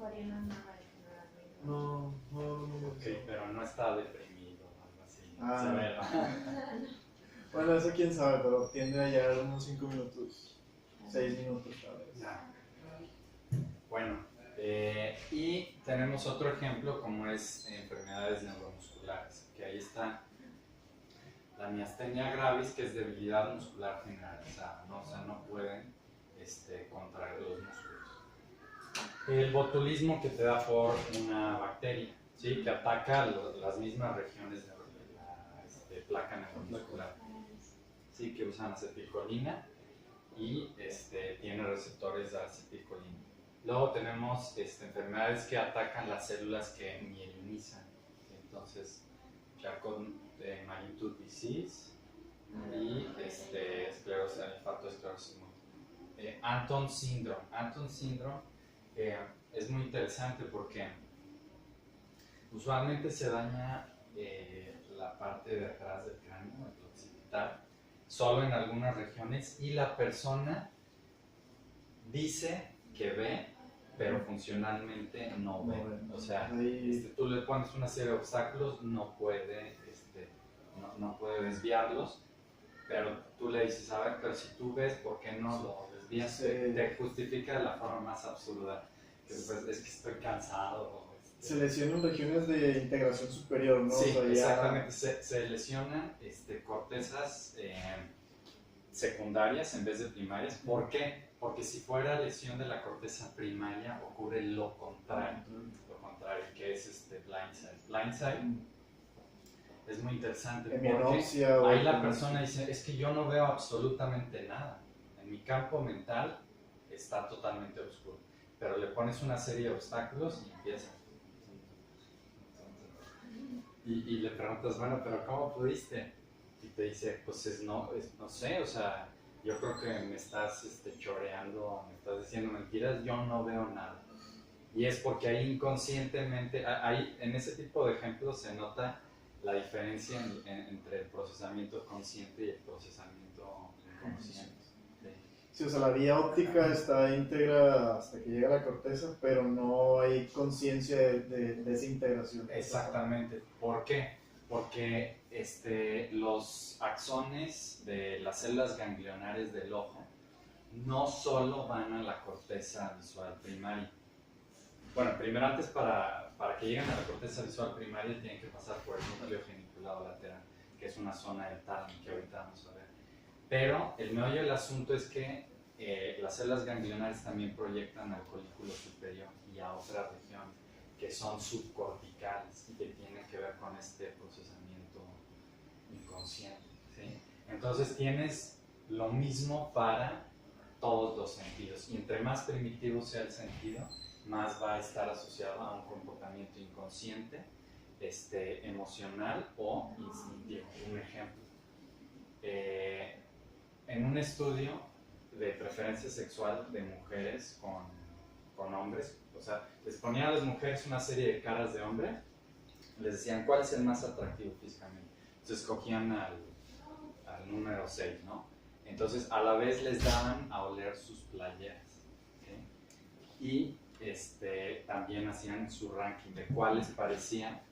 haría nada generalmente. No. Ok, pero no está deprimido o algo así. Ah. Severo. Bueno, eso quién sabe, pero tiende a llegar unos 5 minutos, 6 minutos tal vez. Ya. Bueno, y tenemos otro ejemplo como es enfermedades neuromusculares, que ahí está la miastenia gravis, que es debilidad muscular generalizada, ¿no? O sea, no pueden contraer los músculos. El botulismo, que te da por una bacteria, ¿sí? Que ataca las mismas regiones de la placa neuromuscular, ¿sí? Que usan acetilcolina y tiene receptores de acetilcolina. Luego tenemos enfermedades que atacan las células que mielinizan, entonces Charcot-Marie-Tooth disease y esclerosis, infarto esclerosis múltiple. Anton syndrome. Anton syndrome es muy interesante porque usualmente se daña la parte de atrás del cráneo, el occipital, solo en algunas regiones, y la persona dice que ve, pero funcionalmente no ve. O sea, tú le pones una serie de obstáculos, no puede desviarlos, pero tú le dices, a ver, pero si tú ves, ¿por qué no lo desvías? Sí. Te justifica de la forma más absurda, que pues, es que estoy cansado. Se lesionan regiones de integración superior, ¿no? Sí, o sea, exactamente. Se lesionan cortezas secundarias en vez de primarias. ¿Por qué? Porque si fuera lesión de la corteza primaria ocurre lo contrario, que es blindside. Blindside es muy interesante porque ahí la persona dice, es que yo no veo absolutamente nada. En mi campo mental está totalmente oscuro, pero le pones una serie de obstáculos y empieza. Y le preguntas, bueno, pero ¿cómo pudiste? Y te dice, pues no sé, o sea, yo creo que me estás choreando, me estás diciendo mentiras, yo no veo nada. Y es porque ahí inconscientemente, en ese tipo de ejemplos se nota la diferencia entre el procesamiento consciente y el procesamiento inconsciente. Sí, o sea, la vía óptica está íntegra hasta que llega a la corteza, pero no hay conciencia de desintegración. Exactamente. ¿Por qué? Porque los axones de las células ganglionares del ojo no solo van a la corteza visual primaria. Bueno, primero antes para que lleguen a la corteza visual primaria tienen que pasar por el núcleo geniculado lateral, que es una zona del tálamo que ahorita vamos a ver. Pero el meollo del asunto es que las células ganglionares también proyectan al colículo superior y a otras regiones que son subcorticales y que tienen que ver con este procesamiento inconsciente, ¿sí? Entonces tienes lo mismo para todos los sentidos, y entre más primitivo sea el sentido, más va a estar asociado a un comportamiento inconsciente, emocional o instintivo. Un ejemplo, en un estudio de preferencia sexual de mujeres con hombres, o sea, les ponían a las mujeres una serie de caras de hombre, les decían cuál es el más atractivo físicamente, entonces escogían al número 6, ¿no? Entonces a la vez les daban a oler sus playeras, ¿sí? Y también hacían su ranking de cuál les parecía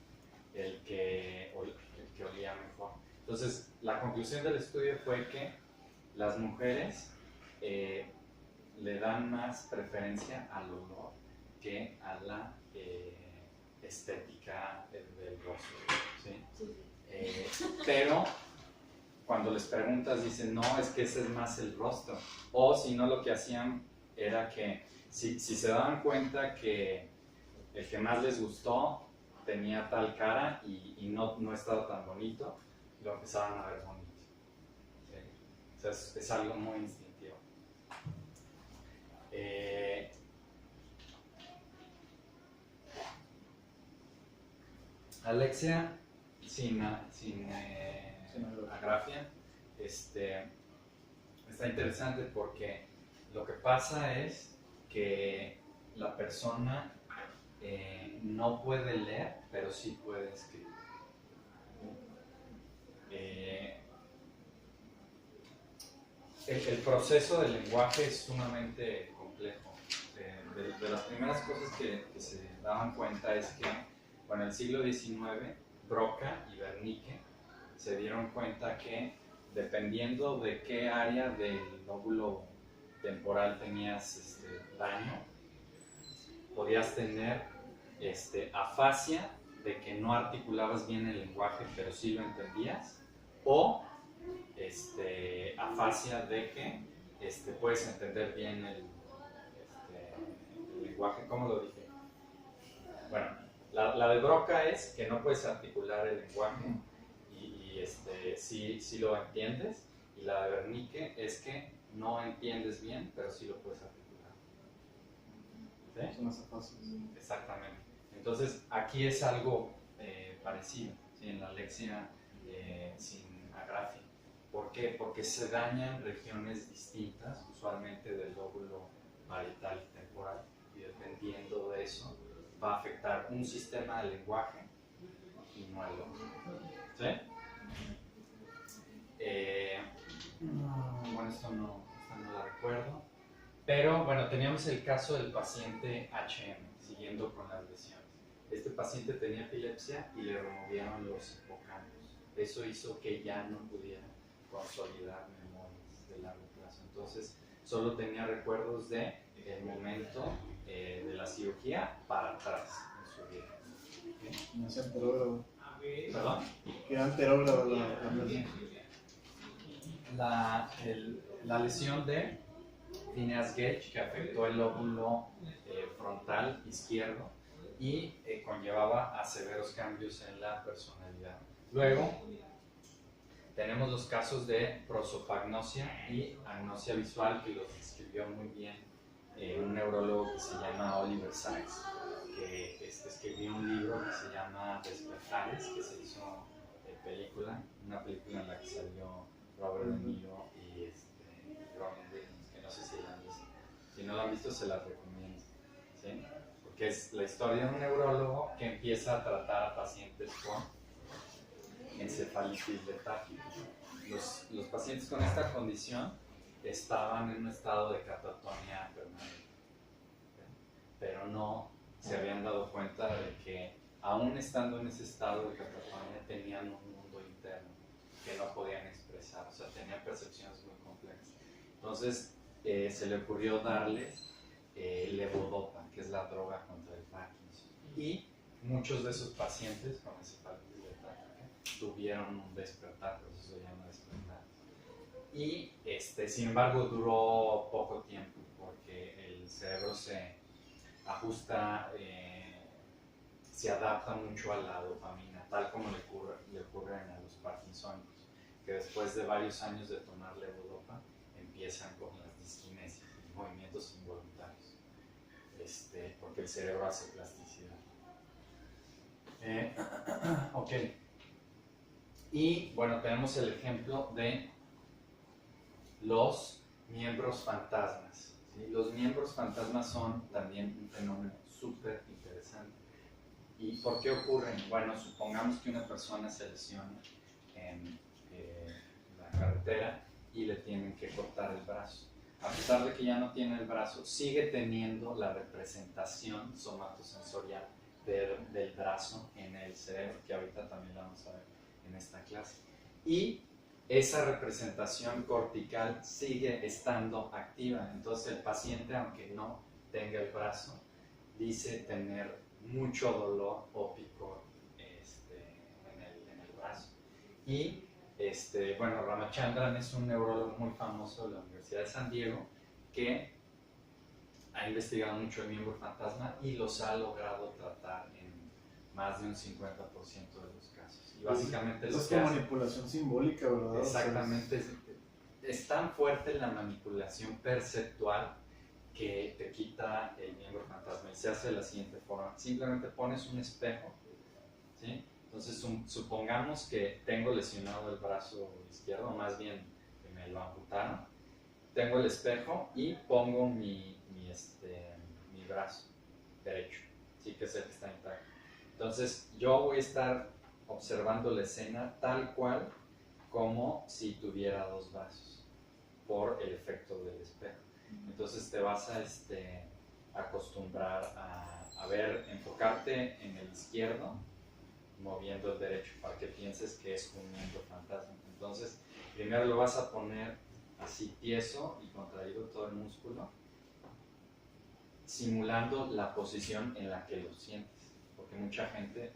el que olía mejor. Entonces la conclusión del estudio fue que las mujeres le dan más preferencia al olor que a la estética del rostro, ¿sí? Pero cuando les preguntas dicen, no, es que ese es más el rostro. O si no, lo que hacían era que si se daban cuenta que el que más les gustó tenía tal cara y no estaba tan bonito, lo empezaban a ver bonito, ¿sí? O sea, es algo muy instintivo. Alexia sin agrafia está interesante porque lo que pasa es que la persona no puede leer, pero sí puede escribir. El proceso del lenguaje es sumamente complejo. de las primeras cosas que se daban cuenta es que, bueno, en el siglo XIX, Broca y Wernicke se dieron cuenta que dependiendo de qué área del lóbulo temporal tenías daño, podías tener afasia de que no articulabas bien el lenguaje, pero sí lo entendías, o afasia de que puedes entender bien el lenguaje. ¿Cómo lo dije? Bueno, la de Broca es que no puedes articular el lenguaje y sí lo entiendes, y la de Wernicke es que no entiendes bien, pero sí lo puedes articular. ¿Sí? Son las afasias. Exactamente. Entonces, aquí es algo parecido, ¿sí? En la alexia sin agrafia. ¿Por qué? Porque se dañan regiones distintas, usualmente del lóbulo parietal y temporal, y dependiendo de eso, va a afectar un sistema de lenguaje y no el otro. ¿Sí? Bueno, esta no la recuerdo. Pero bueno, teníamos el caso del paciente HM, siguiendo con las lesiones. Este paciente tenía epilepsia y le removieron los hipocampos. Eso hizo que ya no pudiera consolidar memorias de largo plazo. Entonces, solo tenía recuerdos del momento de la cirugía para atrás en su vida. ¿Okay? No es anterógrado. ¿Perdón? Queda anterógrado la lesión. La lesión de Phineas Gage, que afectó el lóbulo frontal izquierdo y conllevaba a severos cambios en la personalidad. Luego tenemos los casos de prosopagnosia y agnosia visual, que los describió muy bien un neurólogo que se llama Oliver Sacks, que escribió un libro que se llama Despertares, que se hizo película, una película en la que salió Robert De Niro y Robin Williams, que no sé si la han visto. Si no la han visto, se las recomiendo, ¿sí? Porque es la historia de un neurólogo que empieza a tratar a pacientes con encefalitis letárgica. Los pacientes con esta condición estaban en un estado de catatonia permanente, pero no se habían dado cuenta de que, aún estando en ese estado de catatonia, tenían un mundo interno que no podían expresar, o sea, tenían percepciones muy complejas. Entonces, se le ocurrió darles levodopa, que es la droga contra el Parkinson. Y muchos de esos pacientes con encefalitis letárgica tuvieron un despertar, por eso se llama despertar. Y, sin embargo, duró poco tiempo, porque el cerebro se ajusta, se adapta mucho a la dopamina, tal como le ocurre a los parkinsónicos, que después de varios años de tomar levodopa empiezan con las disquinesias, movimientos involuntarios, porque el cerebro hace plasticidad. Ok. Y bueno, tenemos el ejemplo de los miembros fantasmas. ¿Sí? Los miembros fantasmas son también un fenómeno súper interesante. ¿Y por qué ocurren? Bueno, supongamos que una persona se lesiona en la carretera y le tienen que cortar el brazo. A pesar de que ya no tiene el brazo, sigue teniendo la representación somatosensorial del brazo en el cerebro, que ahorita también la vamos a ver en esta clase. Y esa representación cortical sigue estando activa. Entonces el paciente, aunque no tenga el brazo, dice tener mucho dolor o picor en el brazo. Y bueno, Ramachandran es un neurólogo muy famoso de la Universidad de San Diego que ha investigado mucho el miembro fantasma y los ha logrado tratar en más de un 50% de los casos. Y básicamente eso es como manipulación simbólica, ¿verdad? Exactamente. Es tan fuerte la manipulación perceptual que te quita el miembro fantasma y se hace de la siguiente forma. Simplemente pones un espejo, ¿sí? Entonces supongamos que tengo lesionado el brazo izquierdo, o más bien que me lo amputaron. Tengo el espejo y pongo mi brazo derecho, ¿sí? Que es el que está intacto. Entonces yo voy a estar observando la escena tal cual como si tuviera dos brazos por el efecto del espejo. Entonces te vas acostumbrar a ver, enfocarte en el izquierdo, moviendo el derecho para que pienses que es un miembro fantasma. Entonces, primero lo vas a poner así tieso y contraído todo el músculo, simulando la posición en la que lo sientes, porque mucha gente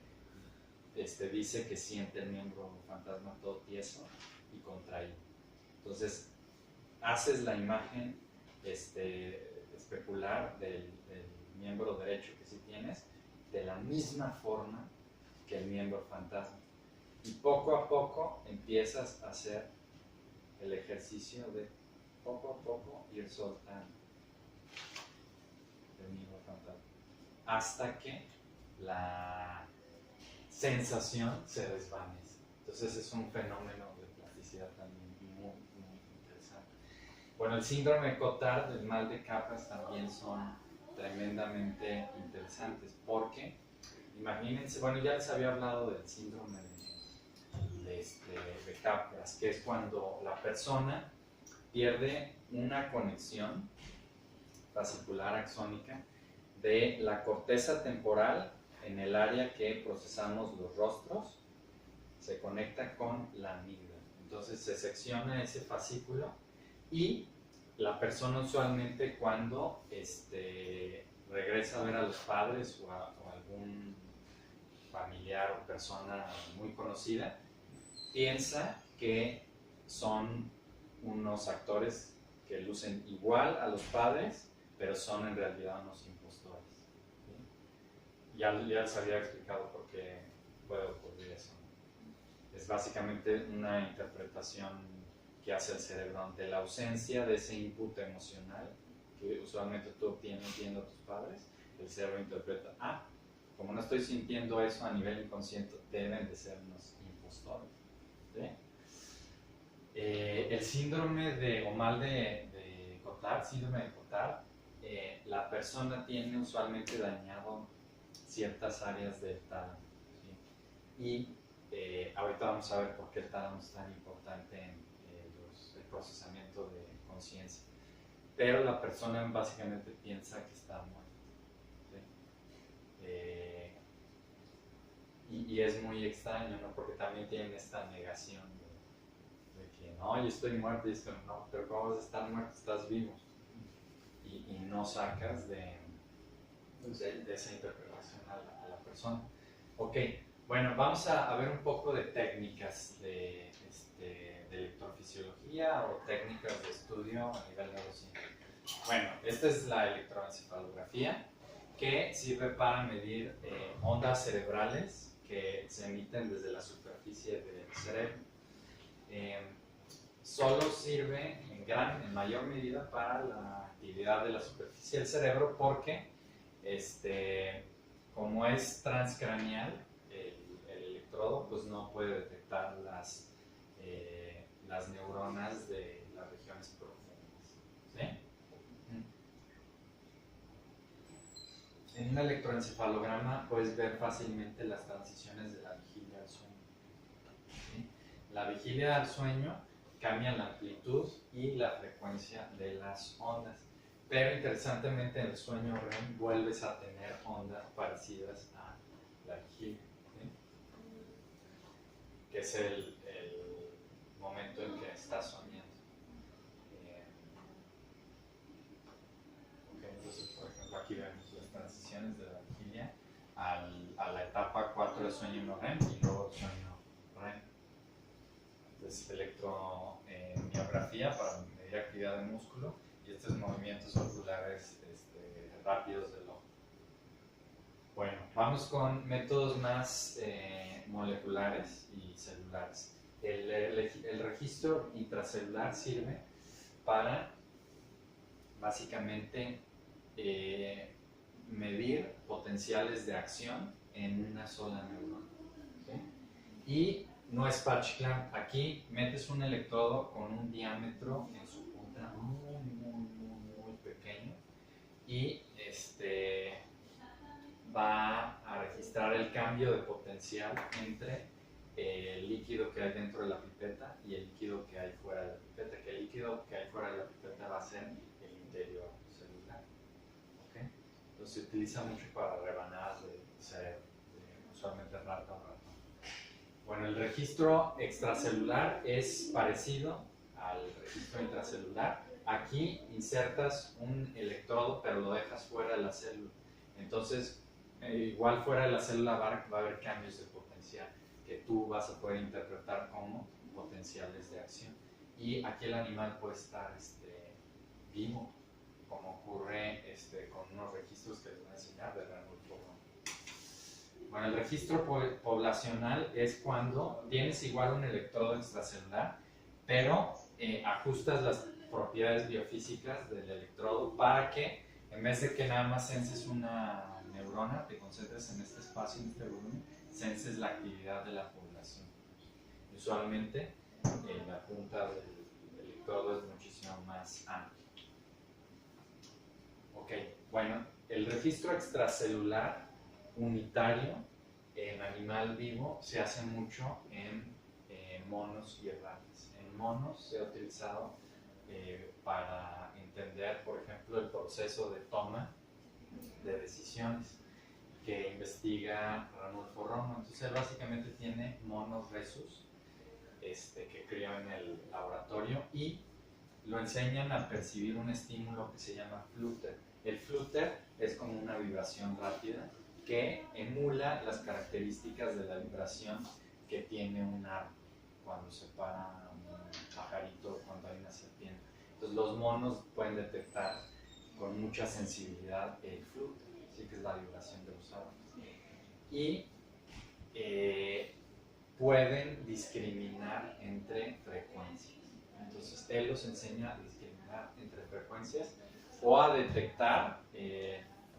dice que siente el miembro fantasma todo tieso y contraído. Entonces, haces la imagen especular del miembro derecho que sí tienes de la misma forma que el miembro fantasma. Y poco a poco empiezas a hacer el ejercicio de poco a poco ir soltando el miembro fantasma hasta que la sensación se desvanece. Entonces es un fenómeno de plasticidad también muy, muy interesante. Bueno, el síndrome de Cotard, el mal de capas también son tremendamente interesantes porque, imagínense, bueno, ya les había hablado del síndrome de Capgras, que es cuando la persona pierde una conexión fascicular axónica de la corteza temporal en el área que procesamos los rostros, se conecta con la amígdala. Entonces se secciona ese fascículo y la persona usualmente cuando regresa a ver a los padres o a algún familiar o persona muy conocida, piensa que son unos actores que lucen igual a los padres, pero son en realidad unos impostores. ¿Sí? Ya les había explicado por qué puede ocurrir eso. Es básicamente una interpretación que hace el cerebro ante la ausencia de ese input emocional que usualmente tú obtienes viendo a tus padres. El cerebro interpreta, como no estoy sintiendo eso a nivel inconsciente, deben de ser unos impostores. ¿Sí? El síndrome o mal de Cotard, síndrome de Cotard, la persona tiene usualmente dañado ciertas áreas del tálamo. ¿Sí? Y ahorita vamos a ver por qué el tálamo es tan importante en el procesamiento de conciencia. Pero la persona básicamente piensa que está muerta. ¿Sí? Y es muy extraño, ¿no? Porque también tienen esta negación de que no, yo estoy muerto, y esto no, pero ¿cómo vas a estar muerto? Estás vivo. Y no sacas de esa interpretación a la persona. Ok, bueno, vamos a ver un poco de técnicas de electrofisiología o técnicas de estudio a nivel neurocientífico. Bueno, esta es la electroencefalografía, que sirve para medir ondas cerebrales que se emiten desde la superficie del cerebro. Solo sirve en mayor medida para la actividad de la superficie del cerebro porque como es transcraneal el electrodo, pues no puede detectar las neuronas de las regiones profundas. ¿Sí? En un electroencefalograma puedes ver fácilmente las transiciones de la vigilia al sueño. ¿Sí? La vigilia al sueño cambia la amplitud y la frecuencia de las ondas, pero interesantemente en el sueño REM vuelves a tener ondas parecidas a la vigilia, ¿sí? Que es el momento en que estás soñando. Entonces, por ejemplo, aquí vemos las transiciones de la vigilia a la etapa 4 del sueño no REM y luego el sueño REM. Entonces, electromiografía para medir actividad de músculo y estos movimientos oculares rápidos del ojo. Bueno, vamos con métodos más moleculares y celulares. El registro intracelular sirve para básicamente medir potenciales de acción en una sola neurona. ¿Sí? Y no es patch clamp. Aquí metes un electrodo con un diámetro en su punta muy, muy, muy, muy pequeño y va a registrar el cambio de potencial entre el líquido que hay dentro de la pipeta y el líquido que hay fuera de la pipeta, que el líquido que hay fuera de la pipeta va a ser el interior celular. ¿Okay? se utiliza mucho para rebanadas de cerebro, usualmente rata o ratón. Bueno, el registro extracelular es parecido al registro intracelular. Aquí insertas un electrodo, pero lo dejas fuera de la célula. Entonces, igual fuera de la célula va a haber cambios de potencial que tú vas a poder interpretar como potenciales de acción. Y aquí el animal puede estar vivo, como ocurre con unos registros que les voy a enseñar de Ranulfo Roma. Bueno, el registro poblacional es cuando tienes igual un electrodo extracelular, pero ajustas las propiedades biofísicas del electrodo para que, en vez de que nada más senses una neurona, te concentres en este espacio, en este volumen, senses la actividad de la población. Usualmente, la punta del electrodo es muchísimo más amplia. Ok, bueno, el registro extracelular unitario en animal vivo se hace mucho en monos y ratas. En monos se ha utilizado para entender, por ejemplo, el proceso de toma de decisiones que investiga Ranulfo Roma. Entonces, él básicamente tiene monos rhesus que crió en el laboratorio y lo enseñan a percibir un estímulo que se llama flutter. El flutter es como una vibración rápida que emula las características de la vibración que tiene un árbol cuando se para un pajarito, cuando hay una serpiente. Entonces los monos pueden detectar con mucha sensibilidad el flutter, así que es la vibración de los árboles. Y pueden discriminar entre frecuencias. Entonces él los enseña a discriminar entre frecuencias o a detectar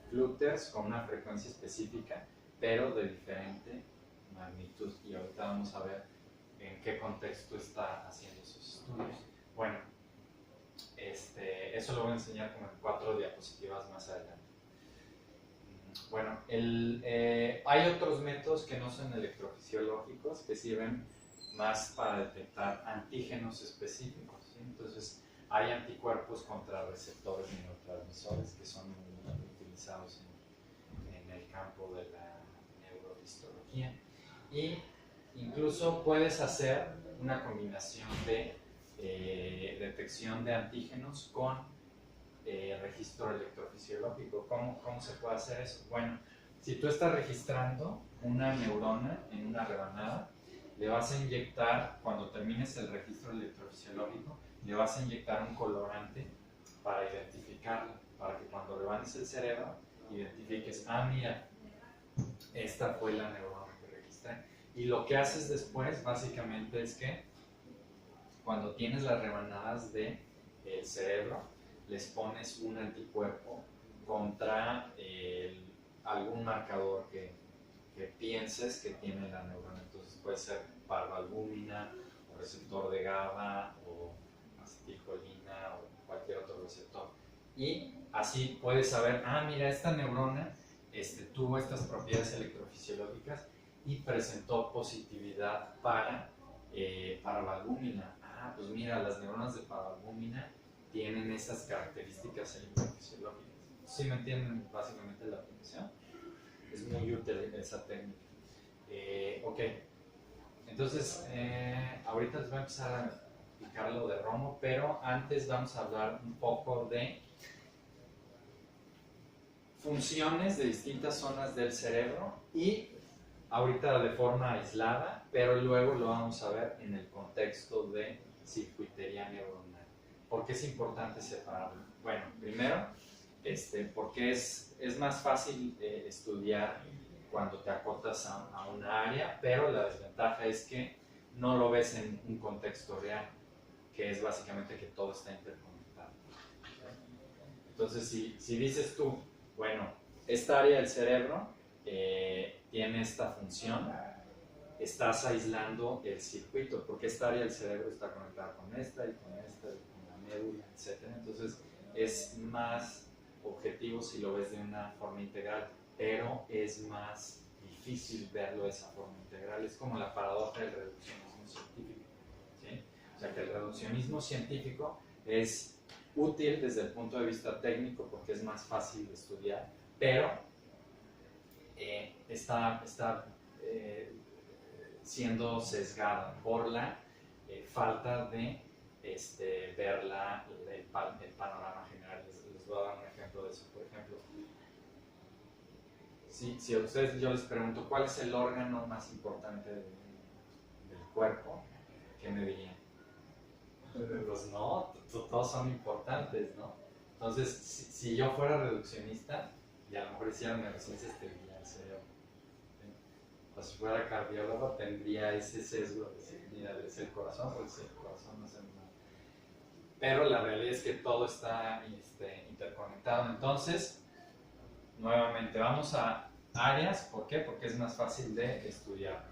flutters con una frecuencia específica, pero de diferente magnitud. Y ahorita vamos a ver en qué contexto está haciendo esos estudios. Bueno, eso lo voy a enseñar como en 4 diapositivas más adelante. Bueno, hay otros métodos que no son electrofisiológicos que sirven más para detectar antígenos específicos, ¿sí? Entonces, hay anticuerpos contra receptores neurotransmisores que son muy utilizados en el campo de la neurohistología. Y incluso puedes hacer una combinación de detección de antígenos con registro electrofisiológico. ¿Cómo se puede hacer eso? Bueno, si tú estás registrando una neurona en una rebanada, le vas a inyectar, cuando termines el registro electrofisiológico, le vas a inyectar un colorante para identificarlo, para que cuando rebanes el cerebro, identifiques, mira, esta fue la neurona que registré. Y lo que haces después, básicamente, es que cuando tienes las rebanadas del cerebro, les pones un anticuerpo contra algún marcador que pienses que tiene la neurona. Entonces puede ser parvalbúmina, o receptor de GABA, o acetilcolina, o cualquier otro receptor. Y así puedes saber, mira, esta neurona tuvo estas propiedades electrofisiológicas y presentó positividad para parvalbúmina. Pues mira, las neuronas de parvalbúmina tienen esas características electrofisiológicas. ¿Sí me entienden básicamente la aplicación? Es muy útil esa técnica. Ok, entonces ahorita les voy a empezar a explicar lo de Romo, pero antes vamos a hablar un poco de funciones de distintas zonas del cerebro y ahorita de forma aislada, pero luego lo vamos a ver en el contexto de circuitería neuronal. ¿Por qué es importante separarlo? Bueno, primero, porque es más fácil estudiar cuando te acotas a una área, pero la desventaja es que no lo ves en un contexto real, que es básicamente que todo está interconectado. Entonces, si dices tú, bueno, esta área del cerebro tiene esta función, estás aislando el circuito, porque esta área del cerebro está conectada con esta y con esta y con la médula, etc. Entonces es más objetivo si lo ves de una forma integral, pero es más difícil verlo de esa forma integral. Es como la paradoja del reduccionismo científico, ¿sí? O sea que el reduccionismo científico es útil desde el punto de vista técnico porque es más fácil de estudiar, pero está siendo sesgada por la falta de ver el panorama general. Les voy a dar un ejemplo de eso. Por ejemplo, si a ustedes yo les pregunto cuál es el órgano más importante del cuerpo, ¿qué me dirían? Pues no, todos son importantes, ¿no? Entonces, si yo fuera reduccionista, y a lo mejor hiciera neurociencias, te diría el cerebro. ¿Sí? O si fuera cardiólogo, tendría ese sesgo de decir, mira, es el corazón, pues el corazón no hace nada. Pero la realidad es que todo está interconectado. Entonces, nuevamente, vamos a áreas. ¿Por qué? Porque es más fácil de estudiar.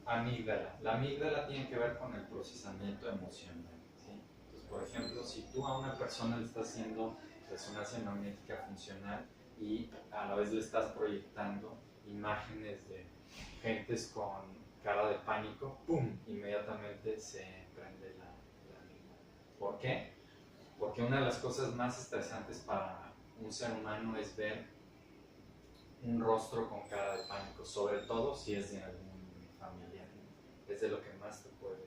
Amígdala. La amígdala tiene que ver con el procesamiento emocional. ¿Sí? Entonces, por ejemplo, si tú a una persona le estás haciendo resonancia magnética funcional y a la vez le estás proyectando imágenes de gentes con cara de pánico, ¡pum!, inmediatamente se prende la amígdala. ¿Por qué? Porque una de las cosas más estresantes para un ser humano es ver un rostro con cara de pánico, sobre todo si es de algún familiar. Es de lo que más te puede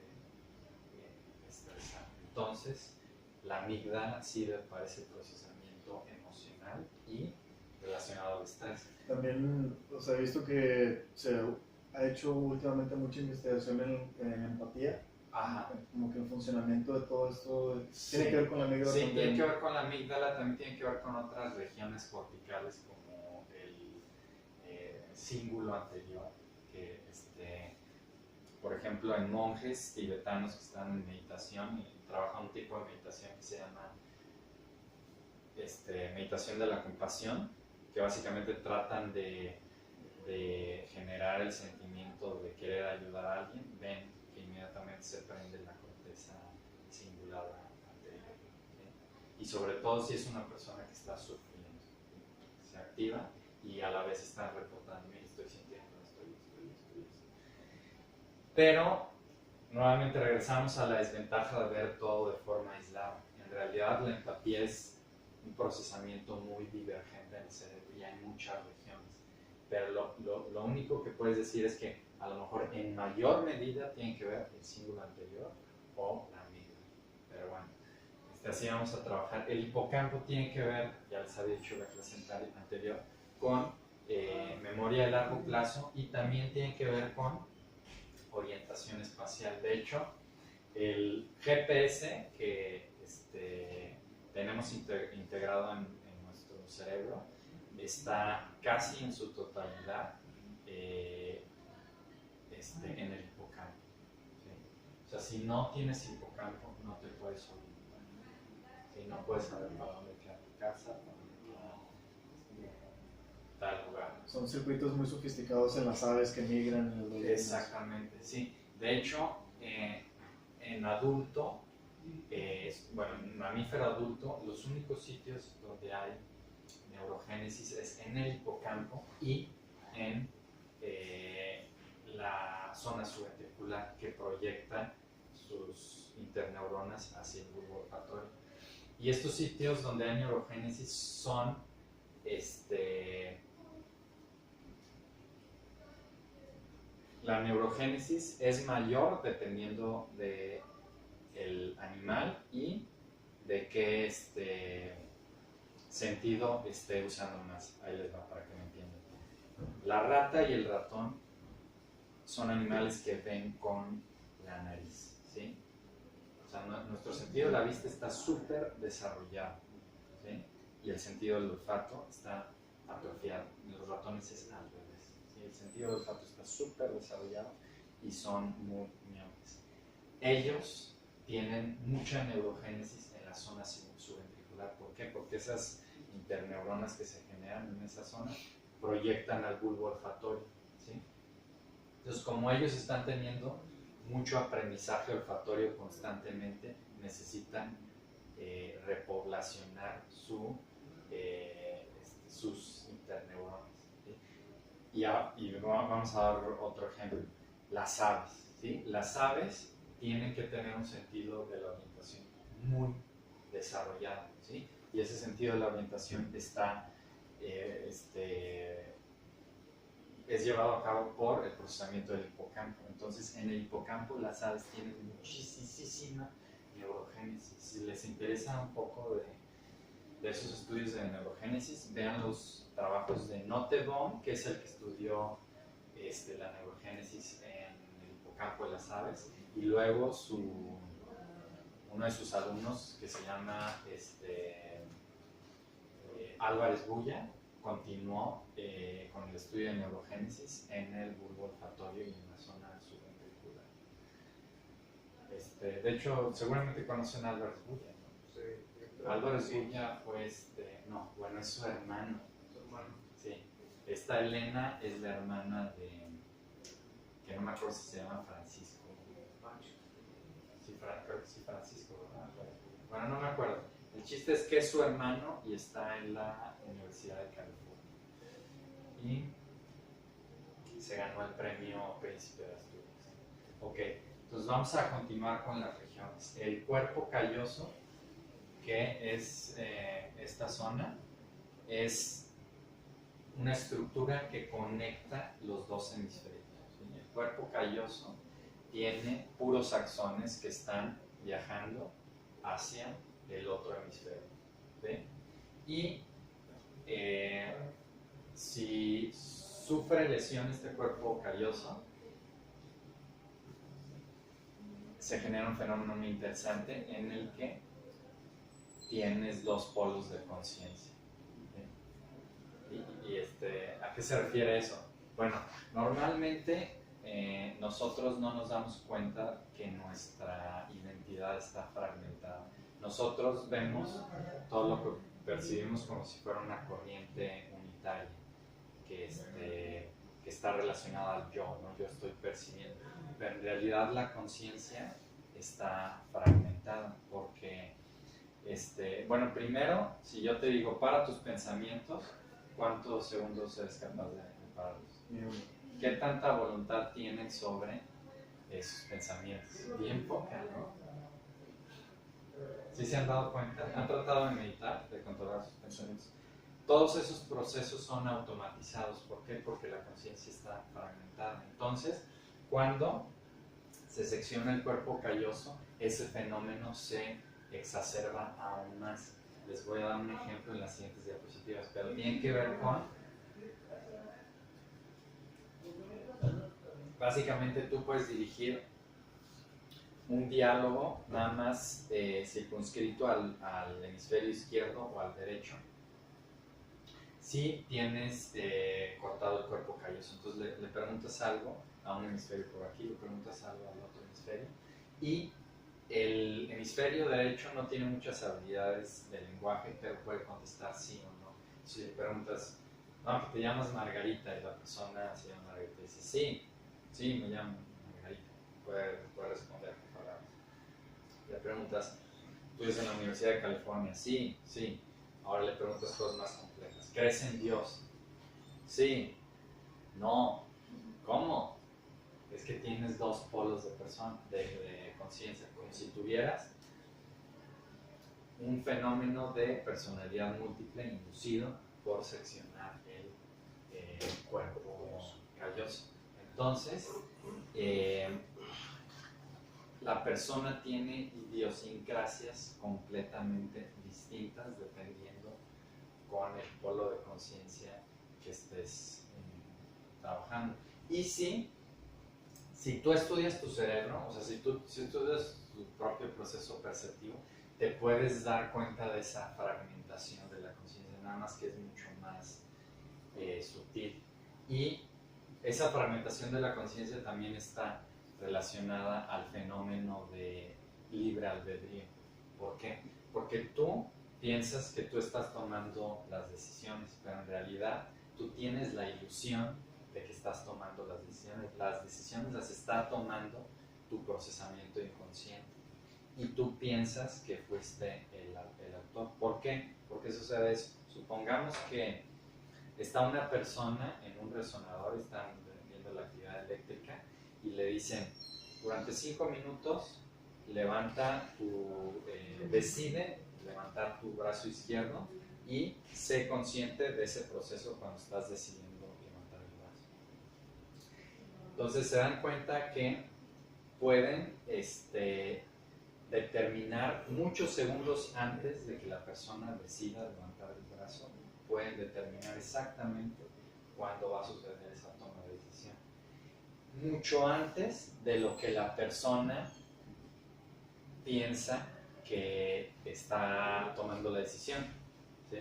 estresar. Entonces, la amígdala sirve para ese procesamiento emocional y relacionado al estrés. También, o sea, he visto que se ha hecho últimamente mucha investigación en empatía. Ajá. Como que el funcionamiento de todo esto Sí. tiene que ver con la amígdala. Sí, también. tiene que ver con la amígdala, también tiene que ver con otras regiones corticales como el cíngulo anterior, que por ejemplo en monjes tibetanos que están en meditación y trabajan un tipo de meditación que se llama meditación de la compasión, que básicamente tratan de generar el sentimiento de querer ayudar a alguien, ven que inmediatamente se prende la corteza singular anterior. ¿Sí? Y sobre todo si es una persona que está sufriendo, ¿sí? Se activa y a la vez está reportando, mira, estoy sintiendo esto. Pero nuevamente regresamos a la desventaja de ver todo de forma aislada. En realidad la empatía es un procesamiento muy divergente en el cerebro y hay muchas regiones. Pero lo único que puedes decir es que a lo mejor en mayor medida tiene que ver el cíngulo anterior o la amígdala. Pero bueno, así vamos a trabajar. El hipocampo tiene que ver, ya les había dicho la clase anterior, con memoria de largo plazo y también tiene que ver con orientación espacial. De hecho, el GPS que tenemos integrado en nuestro cerebro está casi en su totalidad en el hipocampo. ¿Sí? O sea, si no tienes hipocampo, no te puedes orientar. ¿Sí? No puedes saber para dónde queda tu casa, para dónde queda tal lugar. Son circuitos muy sofisticados en las aves que migran. En los Exactamente, sí. De hecho, en adulto, bueno, en mamífero adulto, los únicos sitios donde hay neurogénesis es en el hipocampo y en la zona subventricular que proyecta sus interneuronas hacia el bulbo olfatorio. Y estos sitios donde hay neurogénesis son la neurogénesis es mayor dependiendo del animal y de qué sentido esté usando más. Ahí les va para que me entiendan. La rata y el ratón son animales que ven con la nariz, ¿sí? O sea, nuestro sentido de la vista está súper desarrollado, ¿sí? Y el sentido del olfato está atrofiado. En los ratones es al revés, ¿sí? El sentido del olfato está súper desarrollado y son muy miopes. Ellos tienen mucha neurogénesis en la zona subventricular. ¿Por qué? Porque esas interneuronas que se generan en esa zona proyectan al bulbo olfatorio, ¿sí? Entonces, como ellos están teniendo mucho aprendizaje olfatorio constantemente, necesitan repoblacionar sus interneuronas, ¿sí? Y vamos a dar otro ejemplo. Las aves, ¿sí? Las aves tienen que tener un sentido de la orientación muy desarrollado, ¿sí? y ese sentido de la orientación está, es llevado a cabo por el procesamiento del hipocampo. Entonces, en el hipocampo las aves tienen muchísima neurogénesis. Si les interesa un poco de esos estudios de neurogénesis, vean los trabajos de Nottebohm, que es el que estudió la neurogénesis en el hipocampo de las aves, y luego uno de sus alumnos, que se llama Álvarez Bulla, continuó con el estudio de neurogénesis en el bulbo olfatorio y en la zona subventricular. De hecho, seguramente conocen a Álvarez Bulla, ¿no? Sí. Álvarez Bulla fue no, bueno, es su hermano. Sí. Esta Elena es la hermana de, que no me acuerdo si se llama Francisco. Sí, creo que sí, Francisco, ¿verdad? Bueno, no me acuerdo. El chiste es que es su hermano y está en la Universidad de California. Y se ganó el premio Príncipe de Asturias. Ok, entonces vamos a continuar con las regiones. El cuerpo calloso, que es esta zona, es una estructura que conecta los dos hemisferios. ¿Sí? El cuerpo calloso tiene puros axones que están viajando hacia el otro hemisferio. ¿Sí? Y si sufre lesión este cuerpo calloso, se genera un fenómeno muy interesante en el que tienes dos polos de conciencia. ¿Sí? ¿A qué se refiere eso? Bueno, normalmente nosotros no nos damos cuenta que nuestra identidad está fragmentada. Nosotros vemos todo lo que percibimos como si fuera una corriente unitaria que está relacionada al yo, ¿no? Yo estoy percibiendo, pero en realidad la conciencia está fragmentada porque, bueno, primero, si yo te digo para tus pensamientos, ¿cuántos segundos eres capaz de pararlos? ¿Qué tanta voluntad tienes sobre esos pensamientos? Bien poca, ¿no? ¿Sí se han dado cuenta? ¿Han tratado de meditar, de controlar sus pensamientos? Todos esos procesos son automatizados. ¿Por qué? Porque la conciencia está fragmentada. Entonces, cuando se secciona el cuerpo calloso, ese fenómeno se exacerba aún más. Les voy a dar un ejemplo en las siguientes diapositivas, pero tiene que ver con... Básicamente tú puedes dirigir un diálogo nada más circunscrito al hemisferio izquierdo o al derecho si tienes cortado el cuerpo calloso. Entonces le preguntas algo a un hemisferio por aquí, le preguntas algo al otro hemisferio, y el hemisferio derecho no tiene muchas habilidades de lenguaje, pero puede contestar sí o no. Si le preguntas, no, que te llamas Margarita, y la persona se llama Margarita y dice, sí, me llamo Margarita, puede responder con palabras. Le preguntas, ¿tú eres en la Universidad de California? Sí. Ahora le preguntas cosas más complejas. ¿Crees en Dios? Sí. No. ¿Cómo? Es que tienes dos polos de conciencia, como si tuvieras un fenómeno de personalidad múltiple inducido por seccionar el cuerpo calloso. Entonces, la persona tiene idiosincrasias completamente distintas dependiendo con el polo de conciencia que estés trabajando. Y si tú estudias tu cerebro, o sea, si tú estudias tu propio proceso perceptivo, te puedes dar cuenta de esa fragmentación de la conciencia, nada más que es mucho más sutil. Y esa fragmentación de la conciencia también está relacionada al fenómeno de libre albedrío. ¿Por qué? Porque tú piensas que tú estás tomando las decisiones, pero en realidad tú tienes la ilusión de que estás tomando las decisiones. Las decisiones las está tomando tu procesamiento inconsciente y tú piensas que fuiste el autor. ¿Por qué? ¿Por qué sucede eso? Supongamos que está una persona en un resonador, están viendo la actividad eléctrica y le dicen, durante 5 minutos levanta decide levantar tu brazo izquierdo y sé consciente de ese proceso cuando estás decidiendo levantar el brazo. Entonces se dan cuenta que pueden determinar muchos segundos antes de que la persona decida levantar el brazo, pueden determinar exactamente cuándo va a suceder esa toma de decisión. Mucho antes de lo que la persona piensa que está tomando la decisión, ¿sí?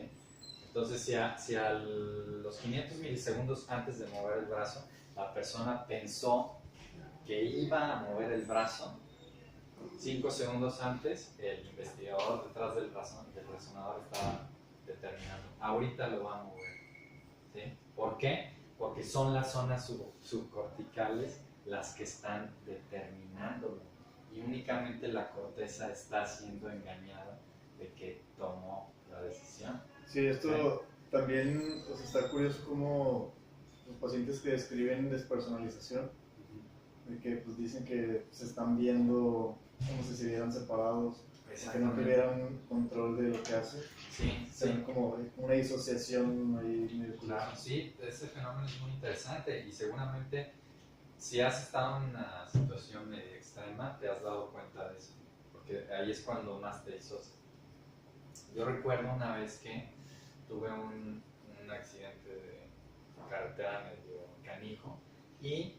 Entonces, si a los 500 milisegundos antes de mover el brazo, la persona pensó que iba a mover el brazo, 5 segundos antes, el investigador detrás del resonador estaba determinando, ahorita lo va a mover, ¿sí? ¿Por qué? Porque son las zonas subcorticales las que están determinándolo y únicamente la corteza está siendo engañada de que tomó la decisión. Sí, esto también está curioso como los pacientes que describen despersonalización, de que pues, dicen que se están viendo como si se vieran separados, que no tuvieran control de lo que hacen. Sí, Se ven como una disociación ahí medio curiosa. Claro, sí, ese fenómeno es muy interesante y seguramente si has estado en una situación medio extrema te has dado cuenta de eso, porque ahí es cuando más te disocias. Yo recuerdo una vez que tuve un accidente de carretera medio canijo y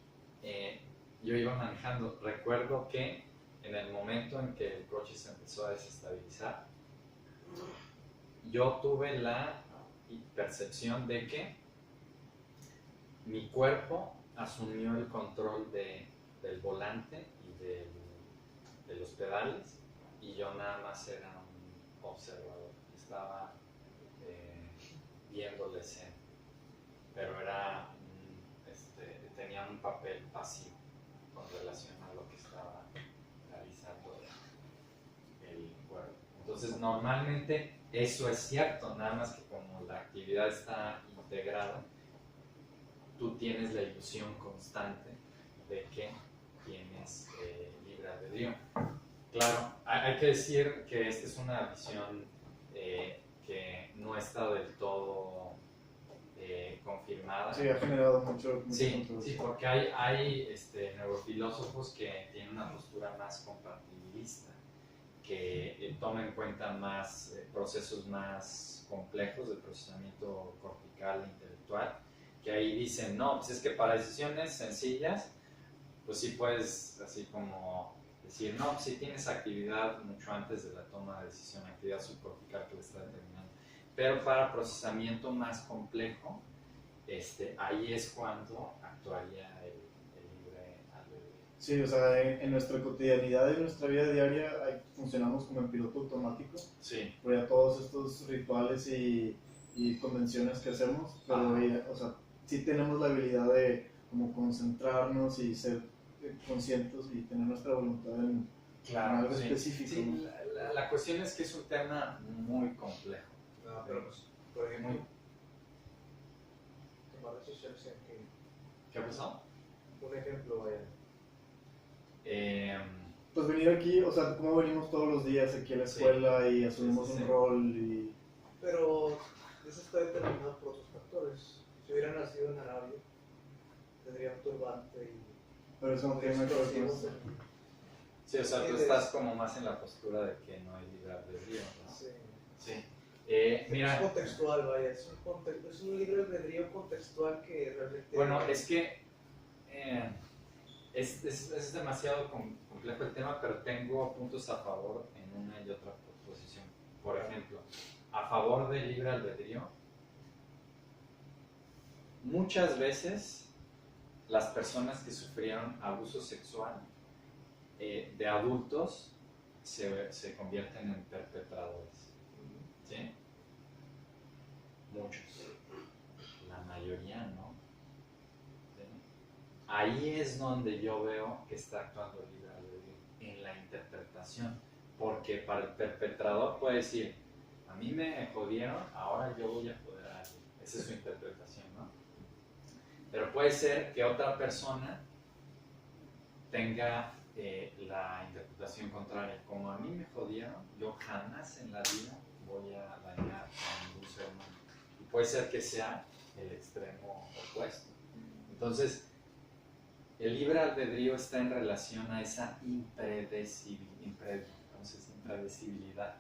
yo iba manejando. Recuerdo que en el momento en que el coche se empezó a desestabilizar, yo tuve la percepción de que mi cuerpo asumió el control del volante y de los pedales y yo nada más era un observador. Estaba viendo la escena, pero tenía un papel pasivo con relación a lo que estaba realizando el cuerpo. Entonces normalmente eso es cierto, nada más que como la actividad está integrada, tú tienes la ilusión constante de que tienes libre albedrío. Claro, hay que decir que esta es una visión que no está del todo confirmada. Sí, ha generado mucho Sí, porque hay neurofilósofos que tienen una postura más compatibilista, que toma en cuenta más procesos más complejos de procesamiento cortical e intelectual, que ahí dicen, no, pues es que para decisiones sencillas, pues sí puedes así como decir, no, pues sí tienes actividad mucho antes de la toma de decisión, actividad subcortical que le está determinando, pero para procesamiento más complejo, ahí es cuando actuaría el libre albedrío. Sí, o sea, en nuestra cotidianidad, en nuestra vida diaria, funcionamos como en piloto automático. Sí. Por ya todos estos rituales y convenciones que hacemos, pero o sea, sí tenemos la habilidad de como concentrarnos y ser conscientes y tener nuestra voluntad en algo específico. Sí, la cuestión es que es un tema muy complejo. No, pero pues, por ejemplo, tomar decisiones en que... ¿Qué pasó? Un ejemplo, vaya. Pues venir aquí, o sea, como venimos todos los días aquí a la escuela y asumimos un rol y... Pero eso está determinado por otros factores. Si hubiera nacido en Arabia, tendría un turbante y... Pero eso no tiene nada que ver con eso. Sí, o sea, tú estás como más en la postura de que no hay libre albedrío, ¿no? Sí. Sí. Mira, es contextual, vaya, es un libre albedrío contextual que realmente... Bueno, es que es demasiado complejo el tema, pero tengo puntos a favor en una y otra posición. Por ejemplo, a favor del libre albedrío, muchas veces las personas que sufrieron abuso sexual de adultos se convierten en perpetradores. ¿Sí? Muchos. La mayoría no. ¿Sí? Ahí es donde yo veo que está actuando el libre albedrío, en la interpretación. Porque para el perpetrador puede decir, a mí me jodieron, ahora yo voy a joder a alguien. Esa es su interpretación, ¿no? Pero puede ser que otra persona tenga la interpretación contraria. Como a mí me jodieron, yo jamás en la vida voy a dañar a ningún ser humano. Y puede ser que sea el extremo opuesto. Entonces, el libre albedrío está en relación a esa impredecibilidad.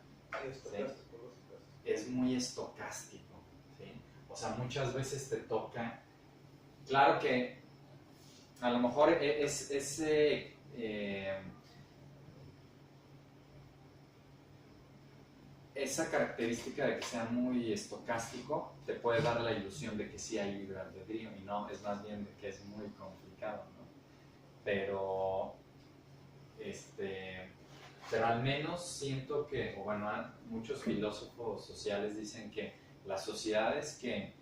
Es muy estocástico, ¿sí? O sea, muchas veces te toca, claro que a lo mejor esa característica de que sea muy estocástico te puede dar la ilusión de que sí hay libre albedrío, y no, es más bien de que es muy complicado, ¿no? Pero al menos siento que, o bueno, muchos filósofos sociales dicen que las sociedades que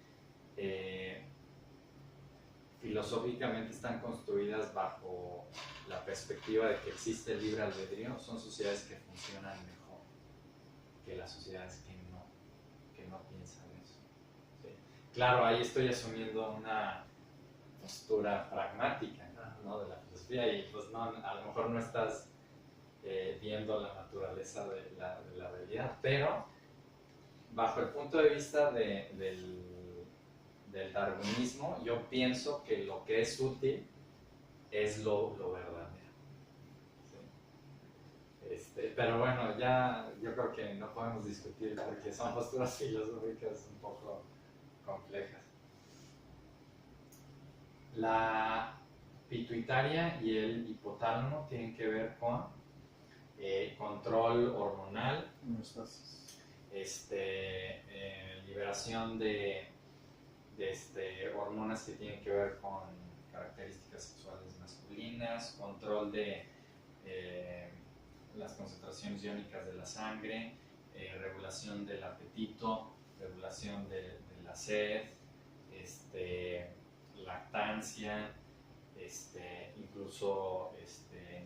filosóficamente están construidas bajo la perspectiva de que existe el libre albedrío son sociedades que funcionan mejor que las sociedades que no piensan eso. ¿Sí? Claro, ahí estoy asumiendo una postura pragmática, ¿no? De la filosofía, y pues no, a lo mejor no estás viendo la naturaleza de la realidad, pero bajo el punto de vista del darwinismo, yo pienso que lo que es útil es lo verdadero. ¿Sí? Pero bueno, ya yo creo que no podemos discutir porque son posturas filosóficas un poco complejas. La pituitaria y el hipotálamo tienen que ver con control hormonal, liberación de hormonas que tienen que ver con características sexuales masculinas, control de las concentraciones iónicas de la sangre, regulación del apetito, regulación de la sed, lactancia, incluso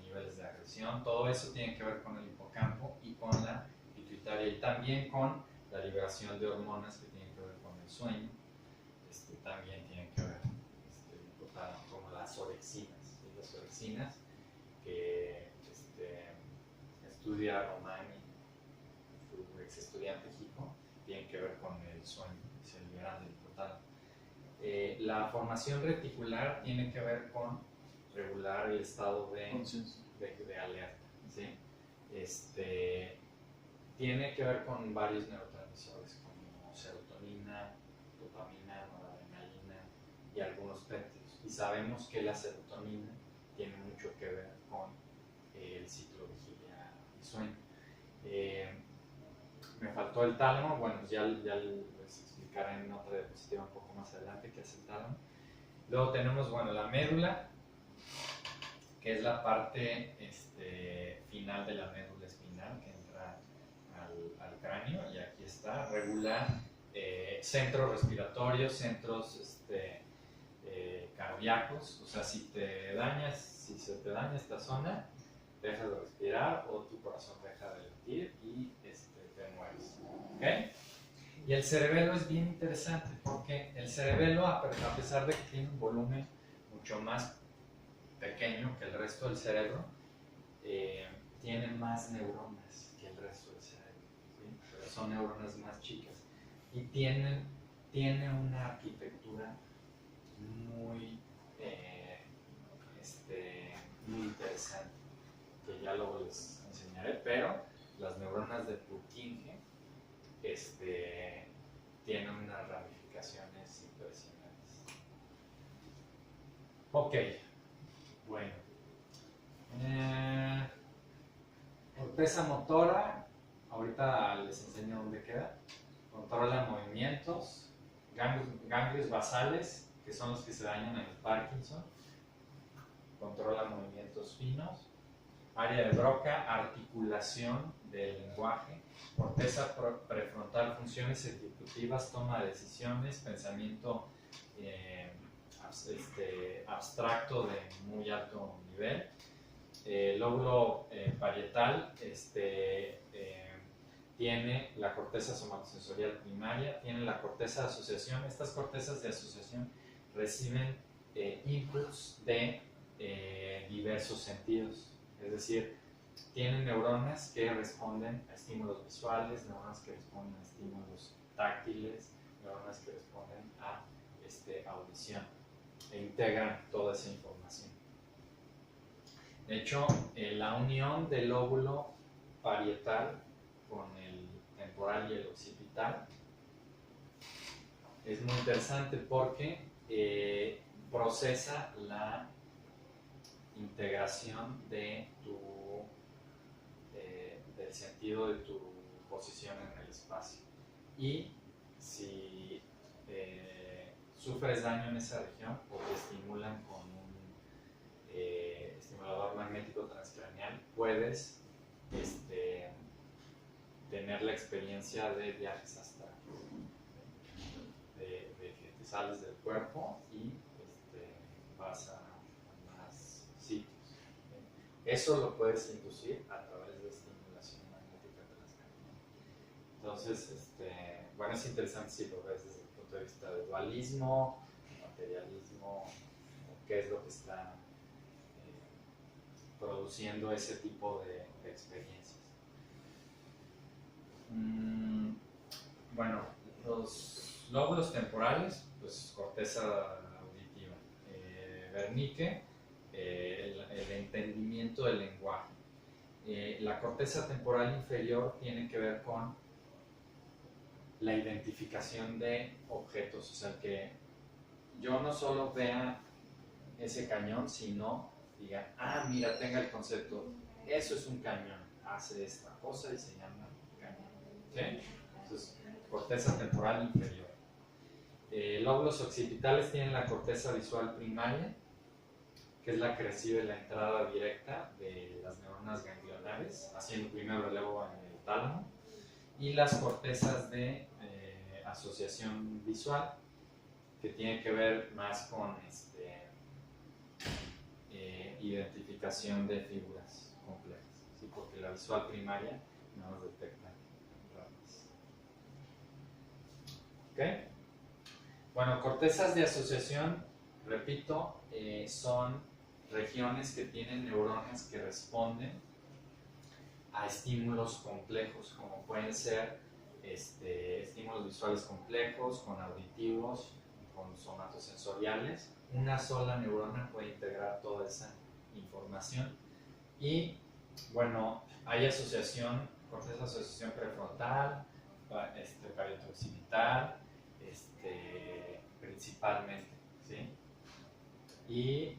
niveles de agresión. Todo eso tiene que ver con el hipocampo y con la pituitaria, y también con la liberación de hormonas que tienen que ver con el sueño. También tienen que ver como las orexinas, ¿sí? Las orexinas que estudia Romani, su ex estudiante Hijo, tienen que ver con el sueño, se liberan del hipotálamo. La formación reticular tiene que ver con regular el estado de alerta, ¿sí? Tiene que ver con varios neurotransmisores como serotonina, dopamina, noradrenalina y algunos péptidos. Y sabemos que la serotonina tiene mucho que ver con el ciclo vigilia y sueño. Me faltó el tálamo, bueno, ya les explicaré en otra diapositiva un poco más adelante qué es el tálamo. Luego tenemos, bueno, la médula, que es la parte final de la médula espinal que entra al cráneo, y aquí está, regula centros respiratorios, centros cardíacos. O sea, si se te daña esta zona, dejas de respirar o tu corazón deja de latir y te mueres. ¿Okay? Y el cerebelo es bien interesante porque el cerebelo, a pesar de que tiene un volumen mucho más pequeño que el resto del cerebro, tiene más neuronas que el resto del cerebro, ¿sí? Pero son neuronas más chicas y tiene una arquitectura muy muy interesante, que ya luego les enseñaré. Pero las neuronas de Purkinje tienen unas ramificaciones impresionantes. Ok, bueno. Corteza motora, ahorita les enseño dónde queda. Controla movimientos, ganglios basales, que son los que se dañan en el Parkinson. Controla movimientos finos. Área de Broca, articulación del lenguaje. Corteza prefrontal, funciones ejecutivas, toma de decisiones, pensamiento abstracto de muy alto nivel. Lóbulo parietal tiene la corteza somatosensorial primaria, tiene la corteza de asociación. Estas cortezas de asociación reciben inputs de diversos sentidos, Es decir, tienen neuronas que responden a estímulos visuales, neuronas que responden a estímulos táctiles, neuronas que responden a audición e integran toda esa información. De hecho, la unión del lóbulo parietal con el temporal y el occipital es muy interesante porque procesa la integración del sentido de tu posición en el espacio. Y si sufres daño en esa región o te estimulan con un estimulador magnético transcraneal, puedes tener la experiencia de viajes astrales, de que te sales del cuerpo y vas a más sitios. Eso lo puedes inducir a través de estimulación magnética transcranial. Entonces, bueno, es interesante si lo ves desde el punto de vista de dualismo, materialismo, qué es lo que está produciendo ese tipo de experiencias. Bueno, los lóbulos temporales, pues corteza auditiva, Wernicke, el entendimiento del lenguaje. La corteza temporal inferior tiene que ver con la identificación de objetos, o sea que yo no solo vea ese cañón, sino diga, mira, tenga el concepto, eso es un cañón, hace esta cosa y se llama cañón. ¿Sí? Entonces, corteza temporal inferior. Lóbulos occipitales tienen la corteza visual primaria, que es la que recibe la entrada directa de las neuronas ganglionares, haciendo primer relevo en el tálamo, y las cortezas de asociación visual, que tiene que ver más con identificación de figuras complejas, ¿sí? Porque la visual primaria no nos detecta ramas. ¿Ok? Bueno, cortezas de asociación, repito, son regiones que tienen neuronas que responden a estímulos complejos, como pueden ser estímulos visuales complejos, con auditivos, con somatosensoriales. Una sola neurona puede integrar toda esa información. Y bueno, hay asociación, corteza de asociación prefrontal, parieto-occipital, principalmente, ¿sí? Y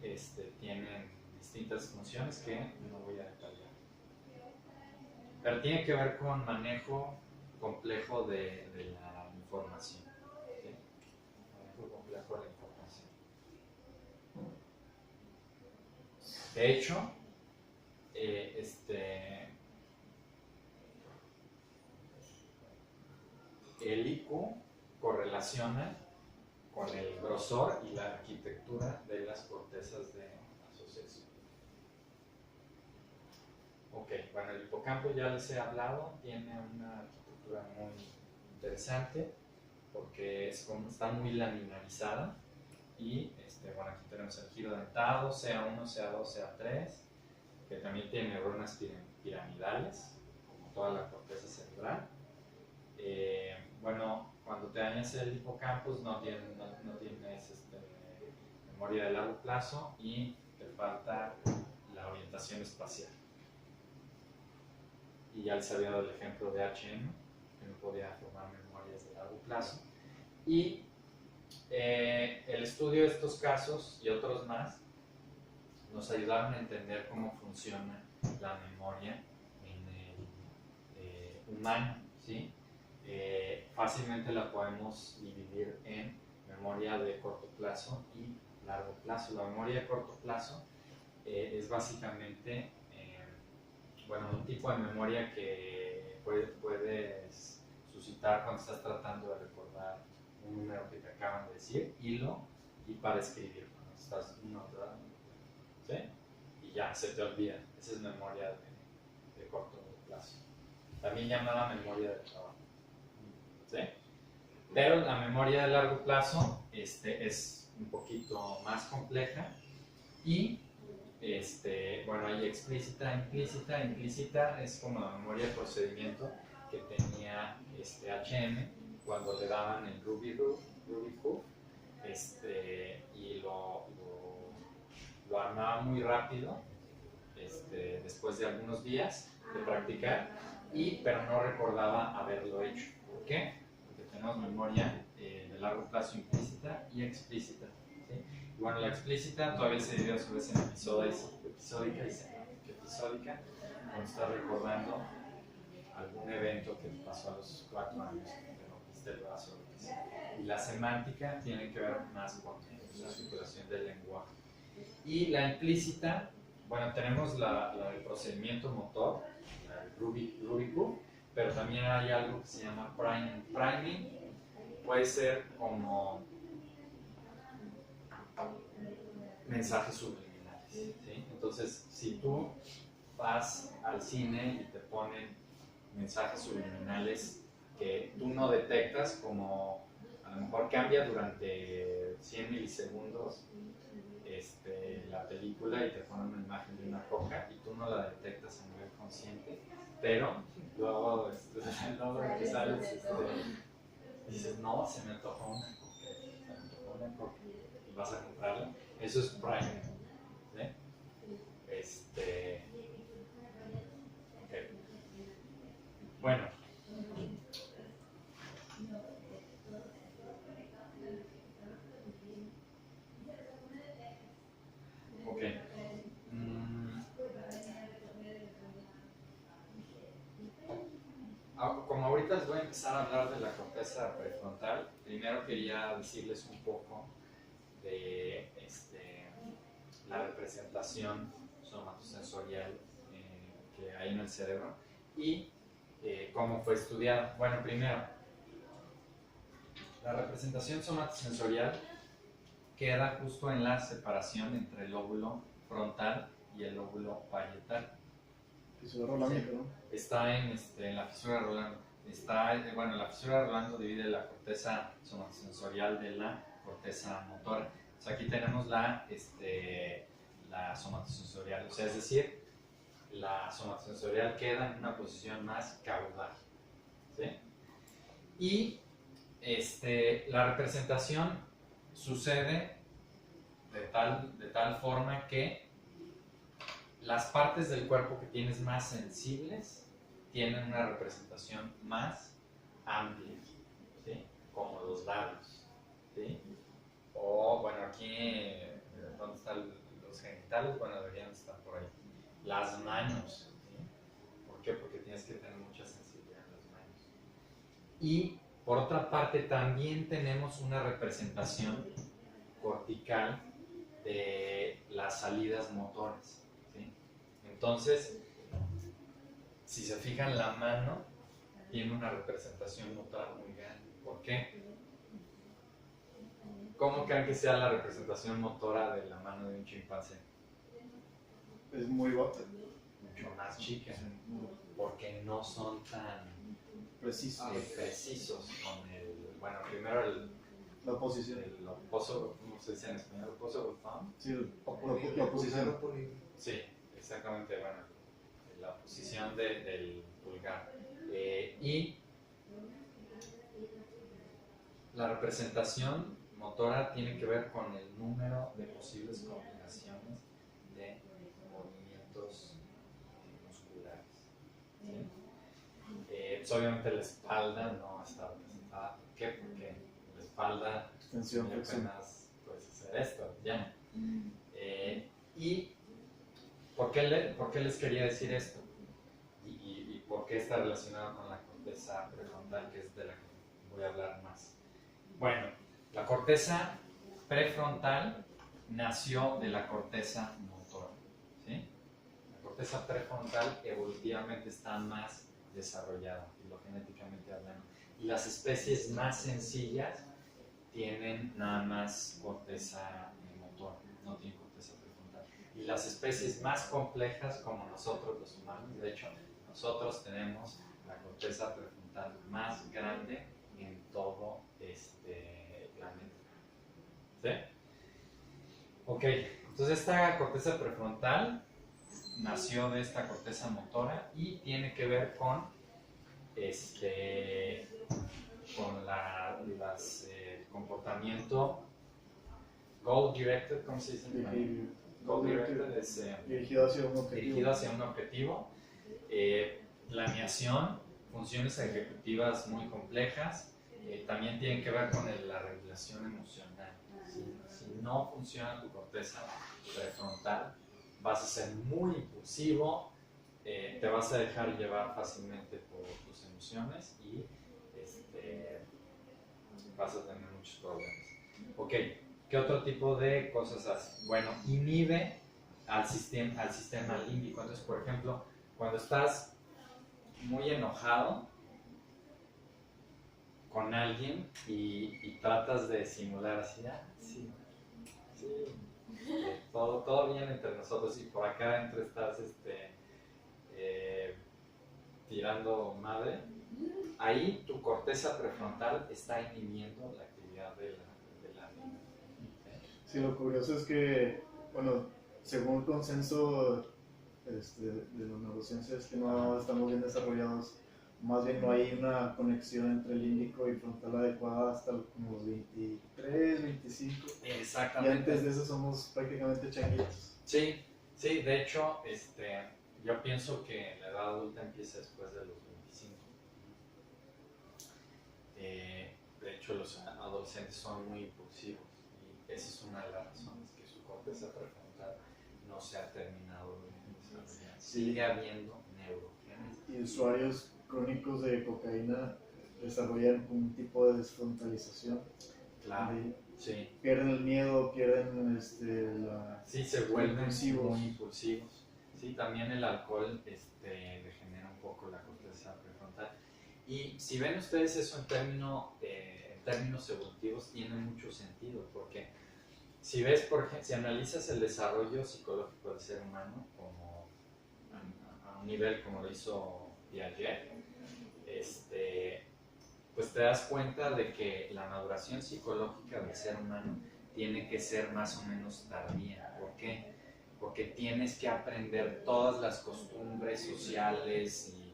tienen distintas funciones que no voy a detallar. Pero tiene que ver con manejo complejo de la información. ¿Sí? Manejo complejo de la información. De hecho, el IQ correlaciona con el grosor y la arquitectura de las cortezas de asociación. Ok, bueno, el hipocampo ya les he hablado, tiene una arquitectura muy interesante porque está muy laminarizada y bueno, aquí tenemos el giro dentado, CA1, CA2, CA3, que también tiene neuronas piramidales, como toda la corteza cerebral. Bueno, cuando te dañas el hipocampus no tienes memoria de largo plazo y te falta la orientación espacial. Y ya les había dado el ejemplo de HM, que no podía formar memorias de largo plazo. Y el estudio de estos casos y otros más nos ayudaron a entender cómo funciona la memoria en el humano, ¿sí? Fácilmente la podemos dividir en memoria de corto plazo y largo plazo. La memoria de corto plazo es básicamente un tipo de memoria que puedes suscitar cuando estás tratando de recordar un número que te acaban de decir, y para escribir, cuando estás ¿sí? Y ya se te olvida. Esa es memoria de corto plazo, también llamada memoria de trabajo, ¿sí? Pero la memoria de largo plazo es un poquito más compleja y bueno, hay explícita, implícita. Implícita es como la memoria de procedimiento que tenía HM cuando le daban el Rubik Cube, y lo armaba muy rápido, después de algunos días de practicar, pero no recordaba haberlo hecho. ¿Por qué? Porque tenemos memoria de largo plazo implícita y explícita. ¿Sí? Y bueno, la explícita todavía se divide a su vez en episódica y episódica, cuando está recordando algún evento que pasó a los 4 años, que rompiste el brazo o lo que sea. Y la semántica tiene que ver más con la circulación del lenguaje. Y la implícita, bueno, tenemos la del procedimiento motor, el Rubik Cube, pero también hay algo que se llama priming. Priming puede ser como mensajes subliminales, ¿sí? Entonces, si tú vas al cine y te ponen mensajes subliminales que tú no detectas, como a lo mejor cambia durante 100 milisegundos la película y te ponen una imagen de una coca y tú no la detectas a nivel consciente, pero luego, luego que sales dices, no, se me antojó una coca, y vas a comprarla. Eso es priming, ¿sí? Okay. Bueno, ok. Como ahorita les voy a empezar a hablar de la corteza prefrontal, primero quería decirles un poco de la representación somatosensorial que hay en el cerebro y cómo fue estudiada. Bueno, primero, la representación somatosensorial queda justo en la separación entre el lóbulo frontal y el lóbulo parietal. Fisura Rolando, Sí. ¿no? Está en la fisura Rolando. Bueno, la fisura Rolando divide la corteza somatosensorial de la corteza motora. O sea, aquí tenemos la somatosensorial, o sea, es decir, la somatosensorial queda en una posición más caudal, ¿sí? Y la representación sucede de tal forma que las partes del cuerpo que tienes más sensibles tienen una representación más amplia, ¿sí? Como los labios, ¿sí? O, bueno, aquí, ¿dónde están los genitales? Bueno, deberían estar por ahí. Las manos, ¿sí? ¿Por qué? Porque tienes que tener mucha sensibilidad en las manos. Y, por otra parte, también tenemos una representación cortical de las salidas motoras, ¿sí? Entonces, si se fijan, la mano tiene una representación motora muy grande. ¿Por qué? ¿Cómo creen que sea la representación motora de la mano de un chimpancé? Es muy bota. Mucho más chica, porque no son tan Preciso. precisos con el, bueno, primero La posición. el oposo, ¿cómo se dice en español? Opposable thumb. Sí, Oponible, la posición. oponible. Sí, exactamente, bueno, la posición del pulgar. Y la representación motora tiene que ver con el número de posibles combinaciones de movimientos musculares, ¿sí? Pues obviamente la espalda no está representada. ¿Por qué? Porque la espalda Extensión, flexión. apenas puedes hacer esto, ya. ¿Y por qué les quería decir esto? ¿Y por qué está relacionado con la corteza prefrontal, que es de la que voy a hablar más? Bueno, la corteza prefrontal nació de la corteza motora, ¿sí? La corteza prefrontal evolutivamente está más desarrollada, filogenéticamente hablando. Y las especies más sencillas tienen nada más corteza motora, no tienen corteza prefrontal. Y las especies más complejas, como nosotros los humanos, de hecho, nosotros tenemos la corteza prefrontal más grande en todo este planeta. ¿Sí? Ok, Entonces esta corteza prefrontal nació de esta corteza motora y tiene que ver con con comportamiento goal directed, ¿cómo se dice en español? Goal directed es dirigido hacia un objetivo. dirigido hacia un objetivo. Planeación, funciones ejecutivas muy complejas, también tienen que ver con la regulación emocional. Si no funciona tu corteza prefrontal, vas a ser muy impulsivo, te vas a dejar llevar fácilmente por tus emociones y vas a tener muchos problemas. Ok, ¿qué otro tipo de cosas hace? Bueno, inhibe al sistema límbico. Entonces, por ejemplo, cuando estás muy enojado con alguien y tratas de simular así, sí, todo bien entre nosotros y por acá adentro estás tirando madre, ahí tu corteza prefrontal está inhibiendo la actividad de la língua. Sí, lo curioso es que, bueno, según el consenso de las neurociencias, que no estamos bien desarrollados, más bien no hay una conexión entre límbico y frontal adecuada hasta como los 23, 25. Exactamente. Y antes de eso somos prácticamente changuitos. Sí, de hecho, yo pienso que la edad adulta empieza después de los 25. De hecho, los adolescentes son muy impulsivos y esa es una de las razones que su corteza prefrontal no se ha terminado de desarrollar. Sigue habiendo neurogénesis. Y usuarios crónicos de cocaína desarrollan un tipo de desfrontalización. Claro, sí. Pierden el miedo, pierden Sí, se vuelven impulsivos. muy impulsivos. Sí, también el alcohol degenera un poco la corteza prefrontal. Y si ven ustedes eso en términos evolutivos, tiene mucho sentido, porque si ves, por ejemplo, si analizas el desarrollo psicológico del ser humano como a un nivel como lo hizo Piaget, pues te das cuenta de que la maduración psicológica del ser humano tiene que ser más o menos tardía. ¿Por qué? Porque tienes que aprender todas las costumbres sociales y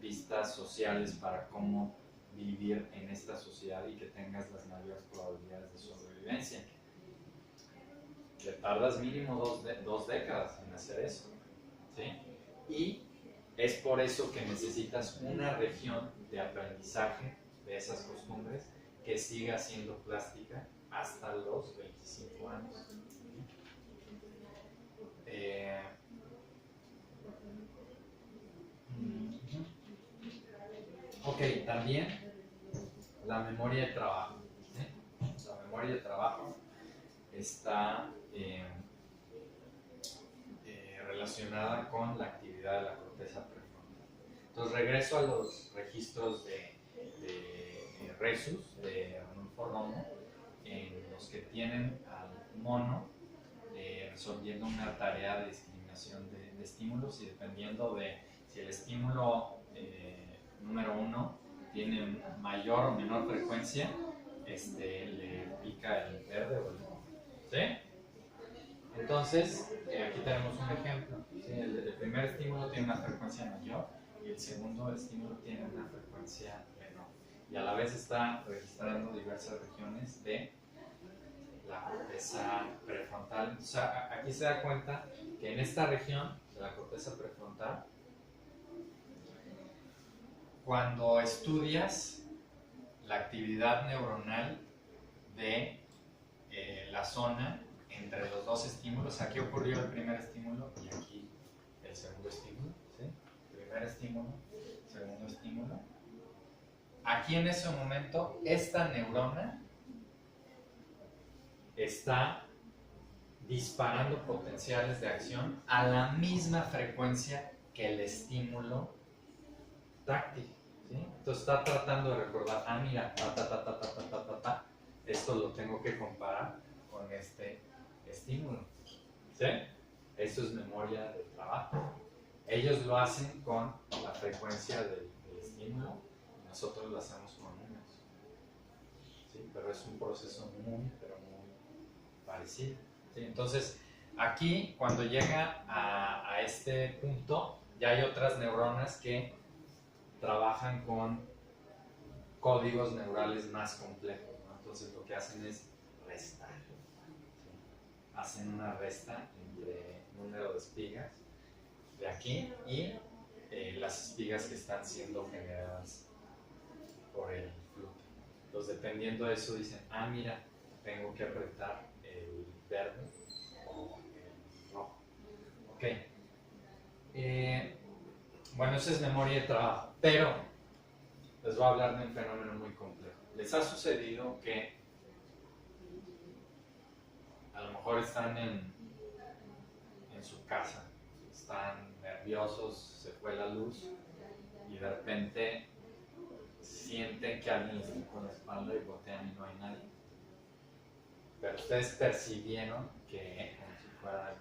pistas sociales para cómo vivir en esta sociedad y que tengas las mayores probabilidades de sobrevivencia. Te tardas mínimo dos décadas en hacer eso, ¿sí? Y es por eso que necesitas una región de aprendizaje de esas costumbres que siga siendo plástica hasta los 25 años. Ok, también la memoria de trabajo. La memoria de trabajo está relacionada con la actividad de la corteza prefrontal. Entonces regreso a los registros de Rhesus, de Arnulfo Romo, en los que tienen al mono resolviendo una tarea de discriminación de estímulos, y dependiendo de si el estímulo número 1 tiene mayor o menor frecuencia, le pica el verde o el rojo. ¿Sí? Entonces, aquí tenemos un ejemplo. ¿Sí? El primer estímulo tiene una frecuencia mayor y el segundo estímulo tiene una frecuencia menor. Y a la vez está registrando diversas regiones de la corteza prefrontal. O sea, aquí se da cuenta que en esta región de la corteza prefrontal, cuando estudias la actividad neuronal de la zona entre los dos estímulos, aquí ocurrió el primer estímulo y aquí el segundo estímulo, ¿sí? Primer estímulo, segundo estímulo. Aquí en ese momento, esta neurona está disparando potenciales de acción a la misma frecuencia que el estímulo táctil, ¿sí? Entonces está tratando de recordar, mira, esto lo tengo que comparar con este estímulo, ¿sí? Esto es memoria de trabajo. Ellos lo hacen con la frecuencia del estímulo y nosotros lo hacemos con números, ¿sí? Pero es un proceso muy, pero muy parecido. ¿sí? Entonces, aquí cuando llega a este punto, ya hay otras neuronas que trabajan con códigos neurales más complejos, ¿no? Entonces lo que hacen es restar, ¿sí? Hacen una resta entre número de espigas de aquí y las espigas que están siendo generadas por el glúteo. Entonces, dependiendo de eso, dicen, ah, mira, tengo que apretar el verde o el rojo. Ok. Bueno, esa es memoria de trabajo, pero les voy a hablar de un fenómeno muy complejo. ¿Les ha sucedido que a lo mejor están en su casa, están nerviosos, se fue la luz y de repente sienten que alguien les tocó la espalda y voltean y no hay nadie? Pero ustedes percibieron que como si fuera...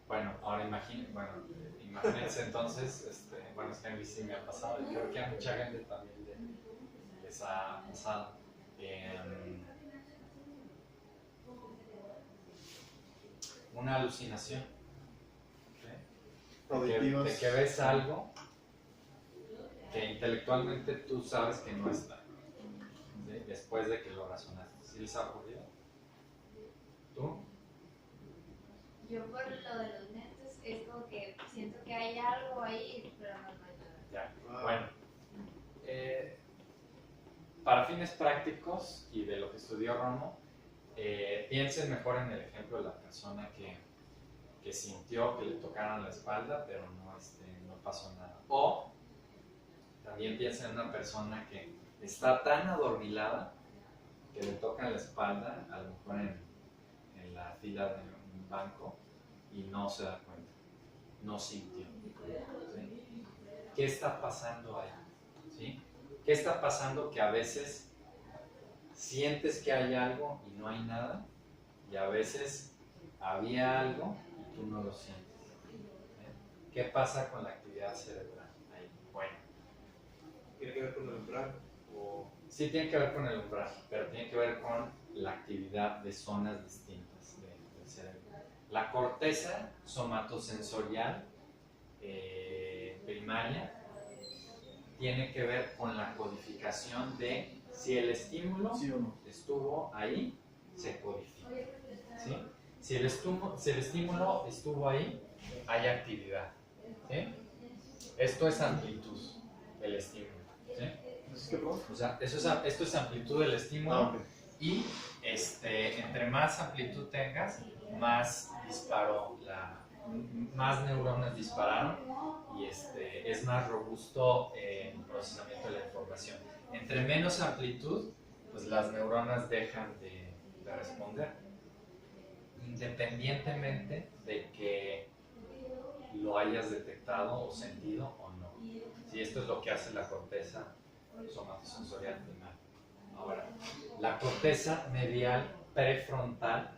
Bueno, ahora imagínense entonces, bueno, es que a mí sí me ha pasado y creo que a mucha gente también les ha pasado. Una alucinación, ¿sí? De que ves algo que intelectualmente tú sabes que no está, ¿sí? Después de que lo razonaste. ¿Sí les ha ocurrido? ¿Tú? Yo por lo de los lentes es como que siento que hay algo ahí, pero no hay nada. Ya. Bueno, para fines prácticos y de lo que estudió Romo, piensen mejor en el ejemplo de la persona que sintió que le tocaran la espalda, pero no pasó nada. O también piensen en una persona que está tan adormilada que le tocan la espalda, a lo mejor en la fila de un banco, y no se da cuenta, no sintió. ¿Sí? ¿Qué está pasando ahí? ¿Sí? ¿Qué está pasando que a veces sientes que hay algo y no hay nada? Y a veces había algo y tú no lo sientes. ¿Sí? ¿Qué pasa con la actividad cerebral ahí? Bueno. ¿Tiene que ver con el umbral? Sí tiene que ver con el umbral, pero tiene que ver con la actividad de zonas distintas del cerebro. La corteza somatosensorial primaria tiene que ver con la codificación de si el estímulo estuvo ahí, se codifica. ¿Sí? Si el estímulo estuvo ahí, hay actividad. ¿Sí? Esto es amplitud del estímulo. ¿Sí? O sea, esto es amplitud del estímulo. Y entre más amplitud tengas, más más neuronas dispararon y es más robusto el procesamiento de la información. Entre menos amplitud, pues las neuronas dejan de responder, independientemente de que lo hayas detectado o sentido o no. Sí, esto es lo que hace la corteza somatosensorial primaria. Ahora, la corteza medial prefrontal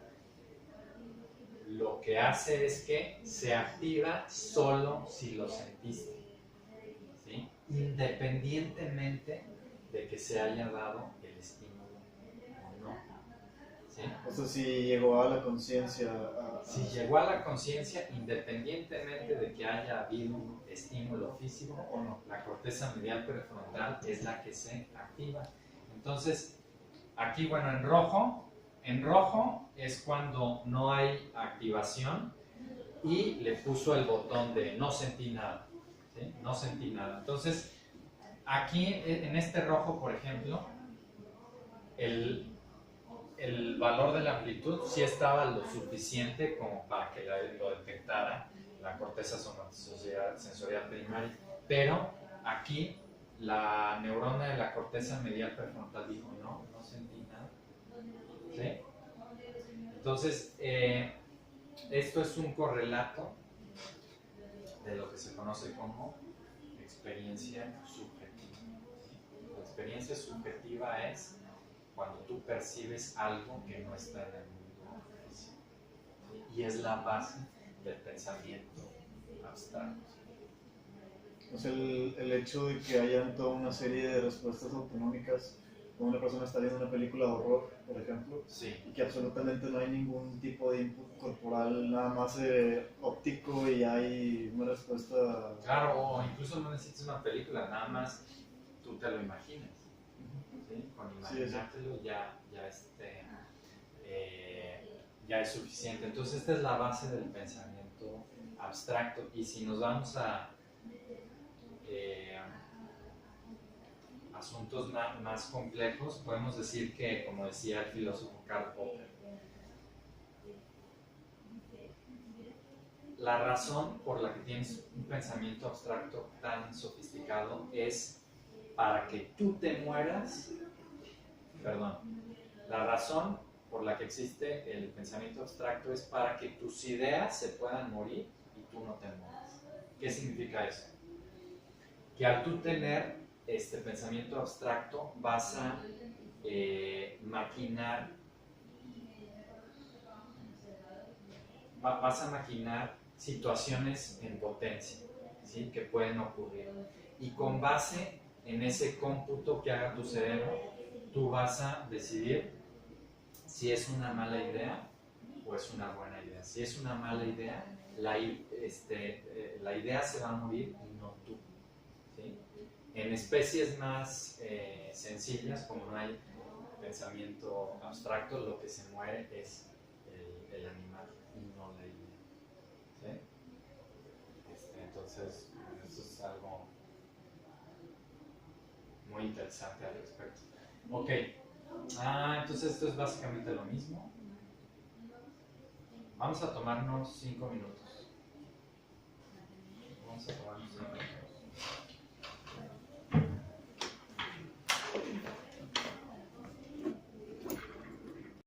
lo que hace es que se activa solo si lo sentiste, ¿sí? Independientemente de que se haya dado el estímulo o no. ¿Sí? O sea, si llegó a la conciencia. Si llegó a la conciencia, independientemente de que haya habido un estímulo físico o no, la corteza medial prefrontal es la que se activa. Entonces, aquí, bueno, en rojo es cuando no hay activación y le puso el botón de no sentí nada, ¿sí? No sentí nada. Entonces, aquí en este rojo, por ejemplo, el valor de la amplitud sí estaba lo suficiente como para que lo detectara la corteza somatosensorial primaria, pero aquí la neurona de la corteza medial prefrontal dijo no sentí nada. ¿Sí? Entonces, esto es un correlato de lo que se conoce como experiencia subjetiva. ¿Sí? La experiencia subjetiva es cuando tú percibes algo que no está en el mundo físico. ¿Sí? Y es la base del pensamiento abstracto. O sea, el hecho de que hayan toda una serie de respuestas autonómicas cuando una persona está viendo una película de horror, por ejemplo, Sí. y que absolutamente no hay ningún tipo de input corporal, nada más óptico y hay una respuesta. Claro, o incluso no necesitas una película, nada más tú te lo imaginas. ¿Sí? Con Sí, imaginártelo ya es suficiente. Entonces esta es la base del pensamiento abstracto. Y si nos vamos a asuntos más complejos, podemos decir que, como decía el filósofo Karl Popper, la razón por la que tienes un pensamiento abstracto tan sofisticado es para que tú te mueras. Perdón, la razón por la que existe el pensamiento abstracto es para que tus ideas se puedan morir y tú no te mueras. ¿Qué significa eso? Que al tú tener este pensamiento abstracto vas a maquinar situaciones en potencia, ¿sí? Que pueden ocurrir. Y con base en ese cómputo que haga tu cerebro, tú vas a decidir si es una mala idea o es una buena idea. Si es una mala idea, la idea se va a morir y no tú. ¿Sí? En especies más sencillas, como no hay pensamiento abstracto, lo que se muere es el animal y no la idea. ¿Sí? Entonces, eso es algo muy interesante al respecto. Ok. Entonces esto es básicamente lo mismo. Vamos a tomarnos 5 minutos. Vamos a tomarnos